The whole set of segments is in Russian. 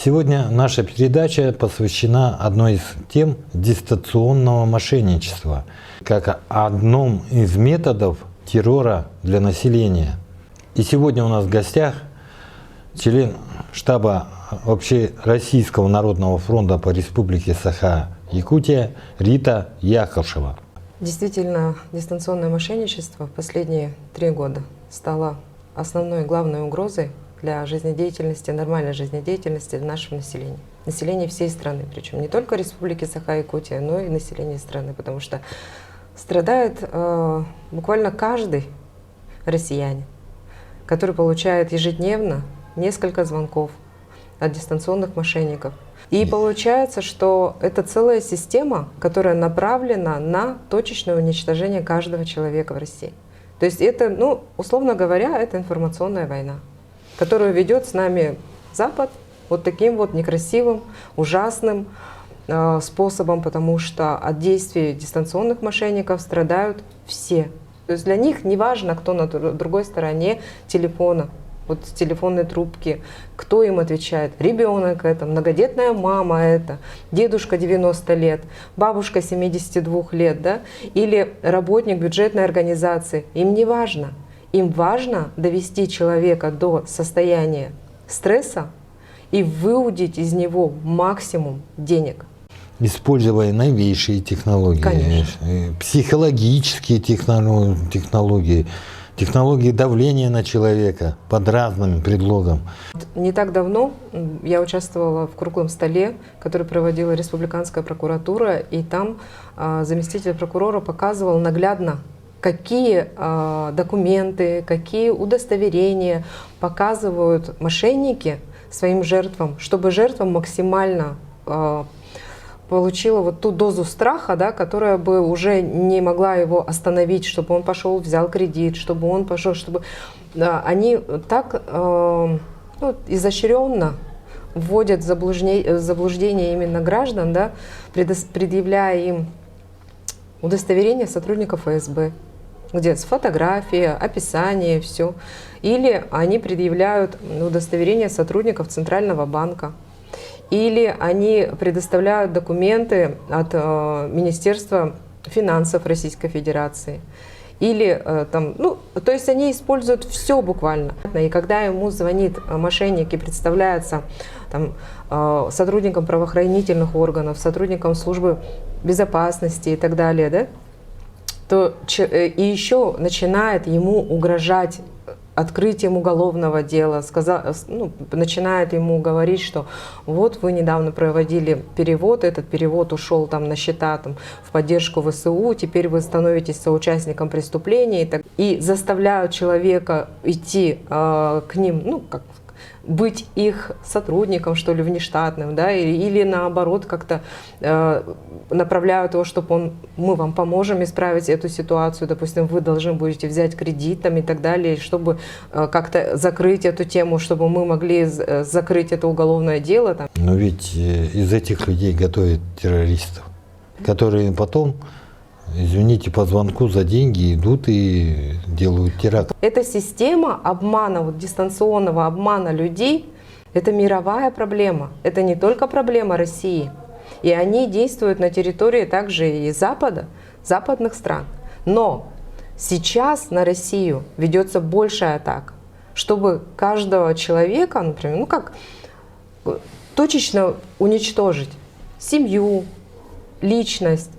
Сегодня наша передача посвящена одной из тем дистанционного мошенничества, как одном из методов террора для населения. И сегодня у нас в гостях член штаба Общероссийского народного фронта по Республике Саха-Якутия Рита Яковшева. Действительно, дистанционное мошенничество в последние 3 года стало основной главной угрозой для жизнедеятельности, нормальной жизнедеятельности нашего населения. Населения всей страны, причем не только Республики Саха-Якутия, но и населения страны, потому что страдает буквально каждый россиянин, который получает ежедневно несколько звонков от дистанционных мошенников. И получается, что это целая система, которая направлена на точечное уничтожение каждого человека в России. То есть это, условно говоря, это информационная война, которую ведет с нами Запад вот таким вот некрасивым, ужасным способом, потому что от действий дистанционных мошенников страдают все. То есть для них не важно, кто на другой стороне телефона, вот телефонной трубки, кто им отвечает. Ребенок это, многодетная мама это, дедушка 90 лет, бабушка 72 лет, да, или работник бюджетной организации. Им не важно. Им важно довести человека до состояния стресса и выудить из него максимум денег. Используя новейшие технологии, Конечно. Психологические технологии, технологии давления на человека под разным предлогом. Не так давно я участвовала в круглом столе, который проводила Республиканская прокуратура, и там заместитель прокурора показывал наглядно, какие документы, какие удостоверения показывают мошенники своим жертвам, чтобы жертва максимально получила вот ту дозу страха, да, которая бы уже не могла его остановить, чтобы он пошел, взял кредит, чтобы он пошел, чтобы они так изощренно вводят в заблуждение именно граждан, да, предъявляя им удостоверение сотрудников ФСБ, где с фотографией, описание, все. Или они предъявляют удостоверение сотрудников Центрального банка. Или они предоставляют документы от Министерства финансов Российской Федерации. Или то есть они используют все буквально. И когда ему звонит мошенник и представляется сотрудником правоохранительных органов, сотрудником службы безопасности и так далее, да, то и еще начинает ему угрожать открытием уголовного дела, начинает ему говорить, что вот вы недавно проводили перевод, этот перевод ушел на счета в поддержку ВСУ, теперь вы становитесь соучастником преступления, и заставляют человека идти к ним, быть их сотрудником, что ли, внештатным, да, или наоборот как-то направляют его, чтобы мы вам поможем исправить эту ситуацию, допустим, вы должны будете взять кредит и так далее, чтобы как-то закрыть эту тему, чтобы мы могли закрыть это уголовное дело. Но ведь из этих людей готовят террористов, которые потом, извините, по звонку за деньги идут и делают теракт. Эта система обмана, дистанционного обмана людей, это мировая проблема. Это не только проблема России. И они действуют на территории также и Запада, западных стран. Но сейчас на Россию ведется большая атака, чтобы каждого человека, например, точечно уничтожить семью, личность.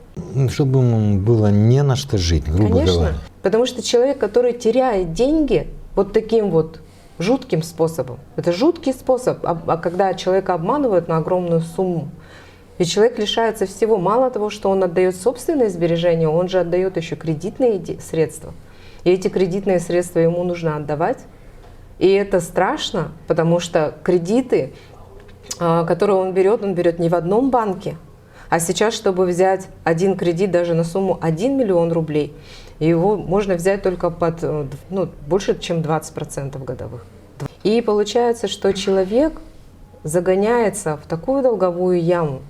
Чтобы ему было не на что жить, грубо говоря. Потому что человек, который теряет деньги вот таким вот жутким способом, это жуткий способ, когда человека обманывают на огромную сумму, и человек лишается всего. Мало того, что он отдает собственные сбережения, он же отдает еще кредитные средства. И эти кредитные средства ему нужно отдавать. И это страшно, потому что кредиты, которые он берет не в одном банке. А сейчас, чтобы взять один кредит даже на сумму 1 миллион рублей, его можно взять только под больше, чем 20% годовых. И получается, что человек загоняется в такую долговую яму,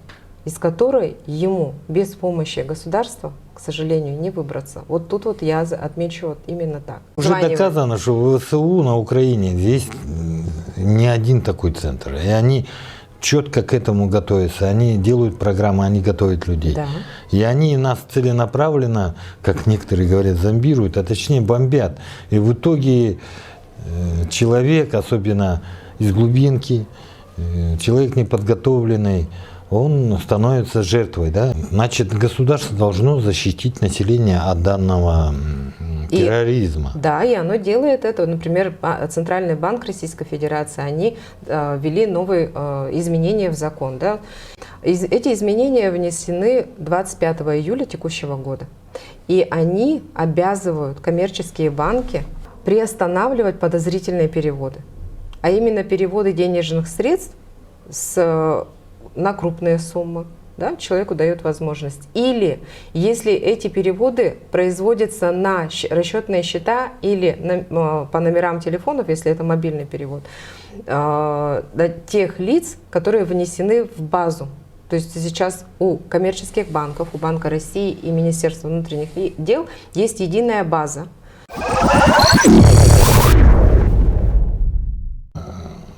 из которой ему без помощи государства, к сожалению, не выбраться. Вот тут вот я отмечу именно так. Уже доказано, что в ВСУ на Украине здесь не один такой центр. И они четко к этому готовятся. Они делают программы, они готовят людей. Да. И они нас целенаправленно, как некоторые говорят, зомбируют, а точнее бомбят. И в итоге человек, особенно из глубинки, человек неподготовленный, он становится жертвой. Да? Значит, государство должно защитить население от данного терроризма. Да, и оно делает это. Например, Центральный банк Российской Федерации, они ввели новые изменения в закон. Да? Эти изменения внесены 25 июля текущего года. И они обязывают коммерческие банки приостанавливать подозрительные переводы. А именно переводы денежных средств на крупные суммы. Да, человеку дает возможность. Или если эти переводы производятся на расчетные счета или по номерам телефонов, если это мобильный перевод, тех лиц, которые внесены в базу. То есть сейчас у коммерческих банков, у Банка России и Министерства внутренних дел есть единая база.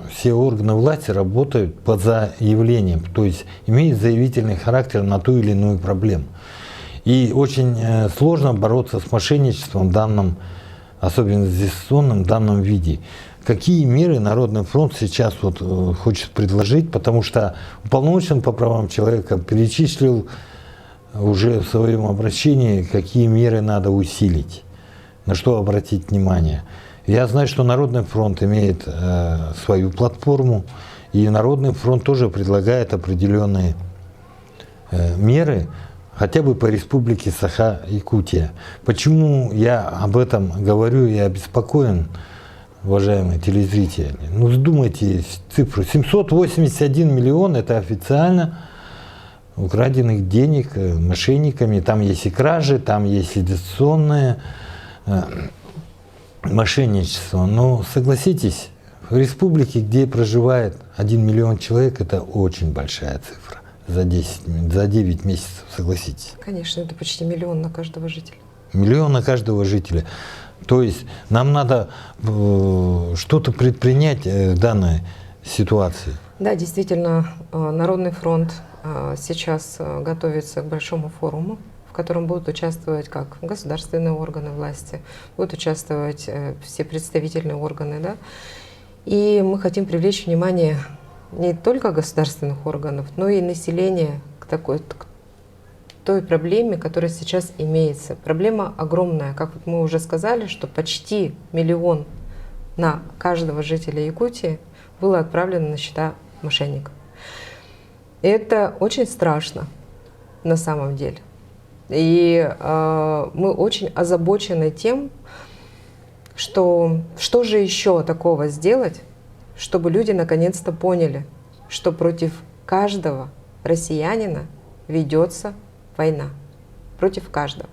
Все органы власти работают по заявлениям, то есть имеют заявительный характер на ту или иную проблему. И очень сложно бороться с мошенничеством в данном, особенно с дистанционным в данном виде. Какие меры Народный фронт сейчас хочет предложить, потому что уполномоченный по правам человека перечислил уже в своем обращении, какие меры надо усилить, на что обратить внимание. Я знаю, что Народный фронт имеет свою платформу, и Народный фронт тоже предлагает определенные меры, хотя бы по республике Саха-Якутия. Почему я об этом говорю и обеспокоен, уважаемые телезрители? Ну, вдумайте цифру. 781 миллион – это официально украденных денег мошенниками. Там есть и кражи, там есть и дистанционное мошенничество. Но согласитесь, в республике, где проживает 1 миллион человек, это очень большая цифра за 9 месяцев, согласитесь. Конечно, это почти миллион на каждого жителя. Миллион на каждого жителя. То есть нам надо что-то предпринять в данной ситуации. Да, действительно, Народный фронт сейчас готовится к большому форуму, в котором будут участвовать как государственные органы власти, будут участвовать все представительные органы. Да? И мы хотим привлечь внимание не только государственных органов, но и населения к той проблеме, которая сейчас имеется. Проблема огромная. Как мы уже сказали, что почти 1 миллион на каждого жителя Якутии было отправлено на счета мошенников. И это очень страшно на самом деле. И мы очень озабочены тем, что же еще такого сделать, чтобы люди наконец-то поняли, что против каждого россиянина ведется война. Против каждого.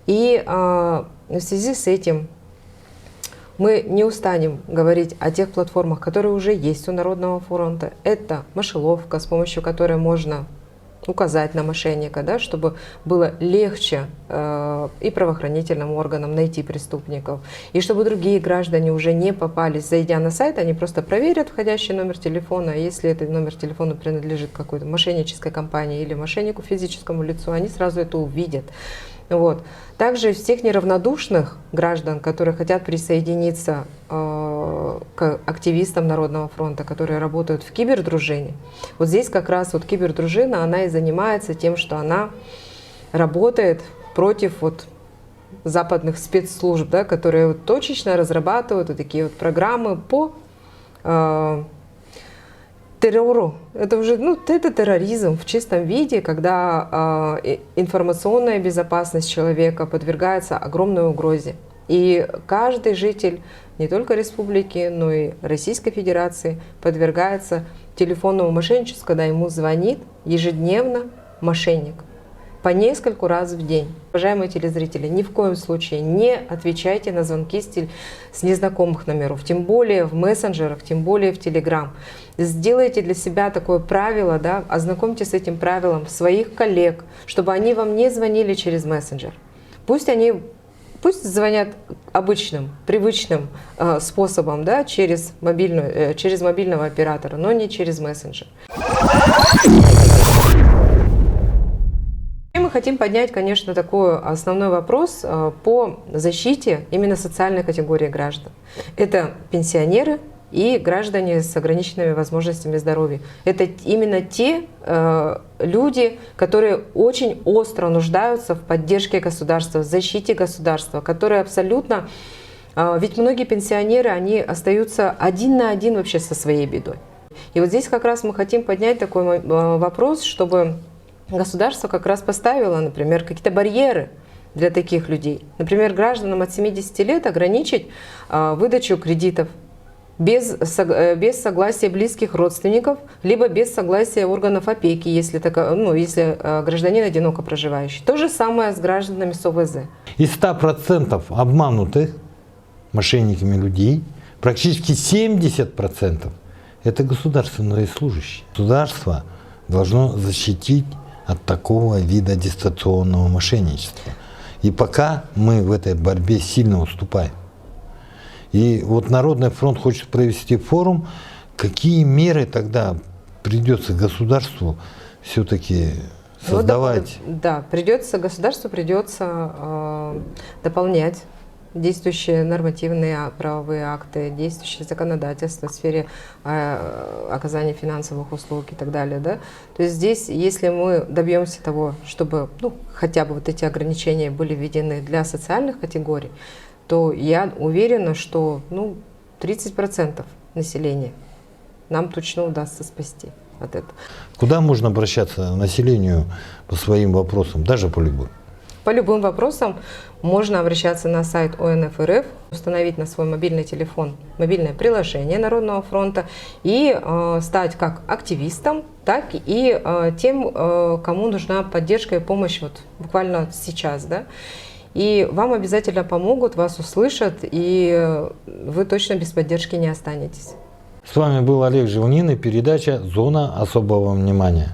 И в связи с этим мы не устанем говорить о тех платформах, которые уже есть у Народного фронта. Это мышеловка, с помощью которой можно указать на мошенника, да, чтобы было легче и правоохранительным органам найти преступников, и чтобы другие граждане уже не попались, зайдя на сайт, они просто проверят входящий номер телефона, и если этот номер телефона принадлежит какой-то мошеннической компании или мошеннику, физическому лицу, они сразу это увидят. Вот. Также всех неравнодушных граждан, которые хотят присоединиться к активистам Народного фронта, которые работают в кибердружине. Вот здесь как раз вот кибердружина, она и занимается тем, что она работает против западных спецслужб, да, которые точечно разрабатывают такие программы по террору. Это уже это терроризм в чистом виде, когда информационная безопасность человека подвергается огромной угрозе. И каждый житель не только республики, но и Российской Федерации подвергается телефонному мошенничеству, когда ему звонит ежедневно мошенник по нескольку раз в день. Уважаемые телезрители, ни в коем случае не отвечайте на звонки с незнакомых номеров, тем более в мессенджерах, тем более в Telegram. Сделайте для себя такое правило, да, ознакомьтесь с этим правилом своих коллег, чтобы они вам не звонили через мессенджер. Пусть звонят обычным, привычным способом, да, через мобильного оператора, но не через мессенджер. И мы хотим поднять, конечно, такой основной вопрос по защите именно социальной категории граждан. Это пенсионеры и граждане с ограниченными возможностями здоровья. Это именно те люди, которые очень остро нуждаются в поддержке государства, в защите государства, которые абсолютно... Ведь многие пенсионеры, они остаются один на один вообще со своей бедой. И вот здесь как раз мы хотим поднять такой вопрос, чтобы государство как раз поставило, например, какие-то барьеры для таких людей. Например, гражданам от 70 лет ограничить выдачу кредитов без согласия близких родственников, либо без согласия органов опеки, если гражданин одиноко проживающий. То же самое с гражданами с ОВЗ. Из 100% обманутых мошенниками людей, практически 70% это государственные служащие. Государство должно защитить от такого вида дистанционного мошенничества. И пока мы в этой борьбе сильно уступаем. И вот Народный фронт хочет провести форум, какие меры тогда придется государству все-таки создавать? Государству придется дополнять действующие нормативные правовые акты, действующее законодательство в сфере оказания финансовых услуг и так далее. Да? То есть здесь, если мы добьемся того, чтобы хотя бы вот эти ограничения были введены для социальных категорий, то я уверена, что 30% населения нам точно удастся спасти от этого. Куда можно обращаться населению по своим вопросам, даже по любым? По любым вопросам можно обращаться на сайт ОНФ РФ, установить на свой мобильный телефон мобильное приложение Народного фронта и стать как активистом, так и тем, кому нужна поддержка и помощь вот буквально сейчас. Да? И вам обязательно помогут, вас услышат, и вы точно без поддержки не останетесь. С вами был Олег Желнин и передача «Зона особого внимания».